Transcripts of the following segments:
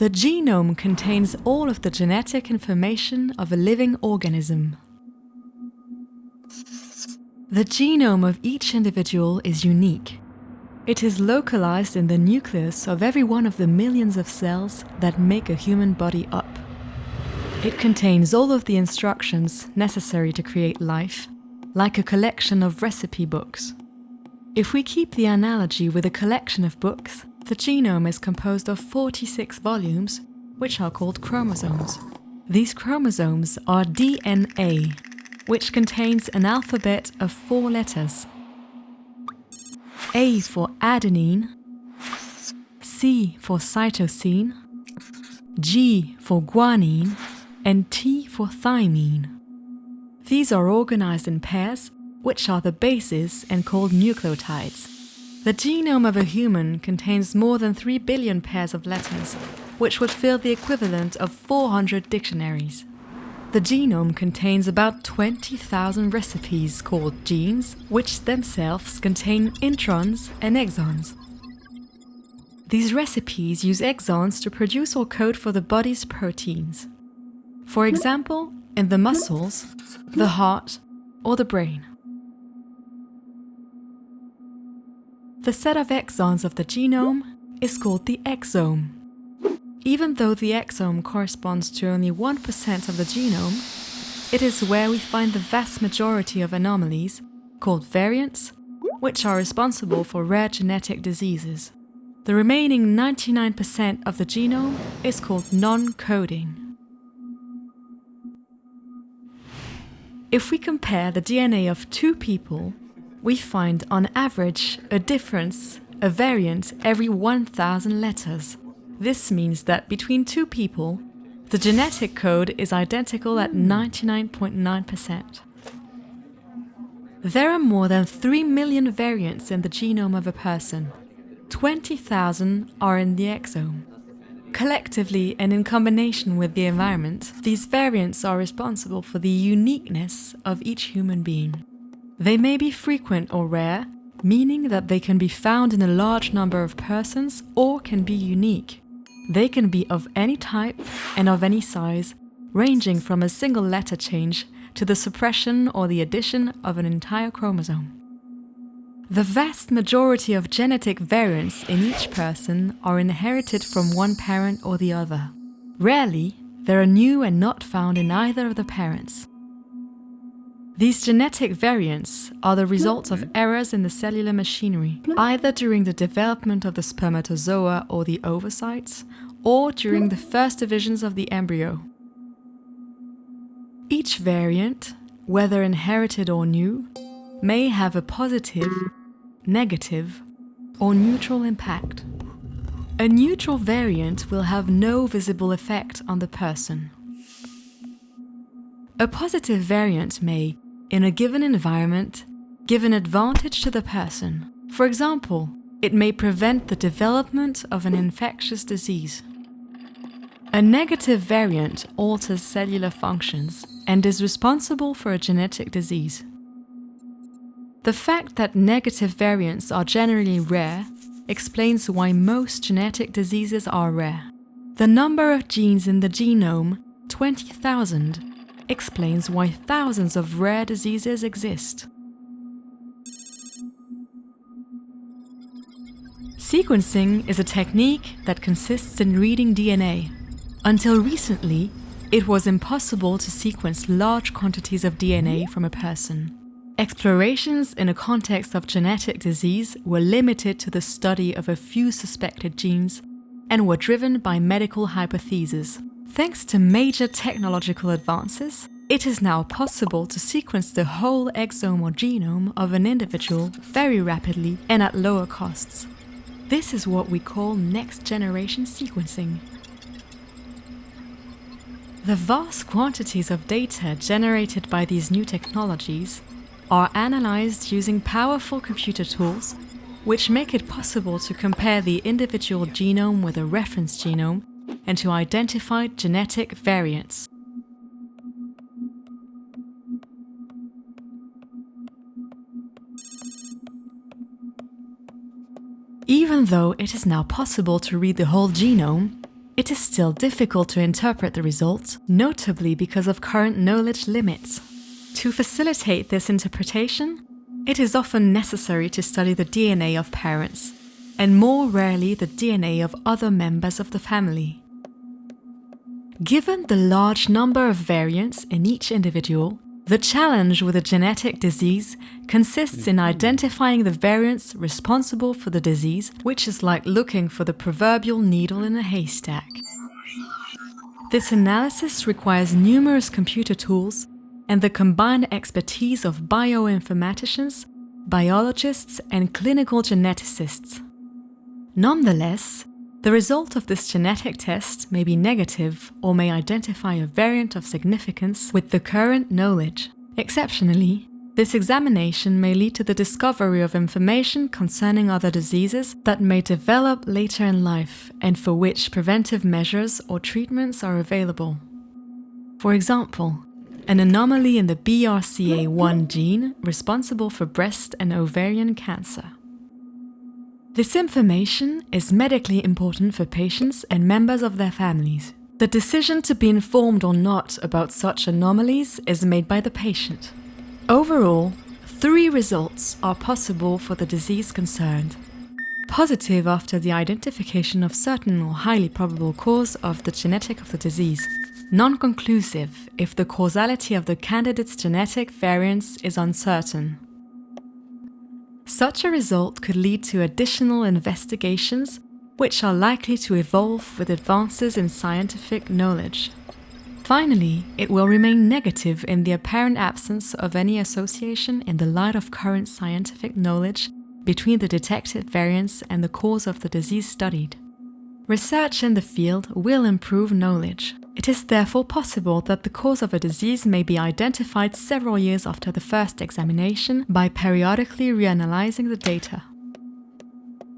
The genome contains all of the genetic information of a living organism. The genome of each individual is unique. It is localized in the nucleus of every one of the millions of cells that make a human body up. It contains all of the instructions necessary to create life, like a collection of recipe books. If we keep the analogy with a collection of books, the genome is composed of 46 volumes, which are called chromosomes. These chromosomes are DNA, which contains an alphabet of 4 letters. A for adenine, C for cytosine, G for guanine, and T for thymine. These are organized in pairs, which are the bases and called nucleotides. The genome of a human contains more than 3 billion pairs of letters, which would fill the equivalent of 400 dictionaries. The genome contains about 20,000 recipes called genes, which themselves contain introns and exons. These recipes use exons to produce or code for the body's proteins. For example, in the muscles, the heart, or the brain. The set of exons of the genome is called the exome. Even though the exome corresponds to only 1% of the genome, it is where we find the vast majority of anomalies, called variants, which are responsible for rare genetic diseases. The remaining 99% of the genome is called non-coding. If we compare the DNA of 2 people, we find on average a difference, a variant, every 1,000 letters. This means that between 2 people, the genetic code is identical at 99.9%. There are more than 3 million variants in the genome of a person. 20,000 are in the exome. Collectively and in combination with the environment, these variants are responsible for the uniqueness of each human being. They may be frequent or rare, meaning that they can be found in a large number of persons or can be unique. They can be of any type and of any size, ranging from a single letter change to the suppression or the addition of an entire chromosome. The vast majority of genetic variants in each person are inherited from one parent or the other. Rarely, they are new and not found in either of the parents. These genetic variants are the results of errors in the cellular machinery, either during the development of the spermatozoa or the ovocytes, or during the first divisions of the embryo. Each variant, whether inherited or new, may have a positive, negative, or neutral impact. A neutral variant will have no visible effect on the person. A positive variant may, in a given environment, give an advantage to the person. For example, it may prevent the development of an infectious disease. A negative variant alters cellular functions and is responsible for a genetic disease. The fact that negative variants are generally rare explains why most genetic diseases are rare. The number of genes in the genome, 20,000, explains why thousands of rare diseases exist. Sequencing is a technique that consists in reading DNA. Until recently, it was impossible to sequence large quantities of DNA from a person. Explorations in a context of genetic disease were limited to the study of a few suspected genes and were driven by medical hypotheses. Thanks to major technological advances, it is now possible to sequence the whole exome or genome of an individual very rapidly and at lower costs. This is what we call next-generation sequencing. The vast quantities of data generated by these new technologies are analyzed using powerful computer tools, which make it possible to compare the individual genome with a reference genome and to identify genetic variants. Even though it is now possible to read the whole genome, it is still difficult to interpret the results, notably because of current knowledge limits. To facilitate this interpretation, it is often necessary to study the DNA of parents, and more rarely the DNA of other members of the family. Given the large number of variants in each individual, the challenge with a genetic disease consists in identifying the variants responsible for the disease, which is like looking for the proverbial needle in a haystack. This analysis requires numerous computer tools and the combined expertise of bioinformaticians, biologists, and clinical geneticists. Nonetheless, the result of this genetic test may be negative or may identify a variant of significance with the current knowledge. Exceptionally, this examination may lead to the discovery of information concerning other diseases that may develop later in life and for which preventive measures or treatments are available. For example, an anomaly in the BRCA1 gene responsible for breast and ovarian cancer. This information is medically important for patients and members of their families. The decision to be informed or not about such anomalies is made by the patient. Overall, 3 results are possible for the disease concerned. Positive after the identification of certain or highly probable cause of the genetic of the disease. Non-conclusive if the causality of the candidate's genetic variants is uncertain. Such a result could lead to additional investigations, which are likely to evolve with advances in scientific knowledge. Finally, it will remain negative in the apparent absence of any association in the light of current scientific knowledge between the detected variants and the cause of the disease studied. Research in the field will improve knowledge. It is therefore possible that the cause of a disease may be identified several years after the first examination by periodically reanalyzing the data.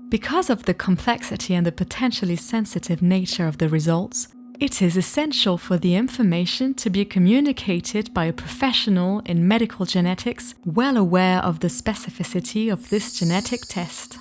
Because of the complexity and the potentially sensitive nature of the results, it is essential for the information to be communicated by a professional in medical genetics well aware of the specificity of this genetic test.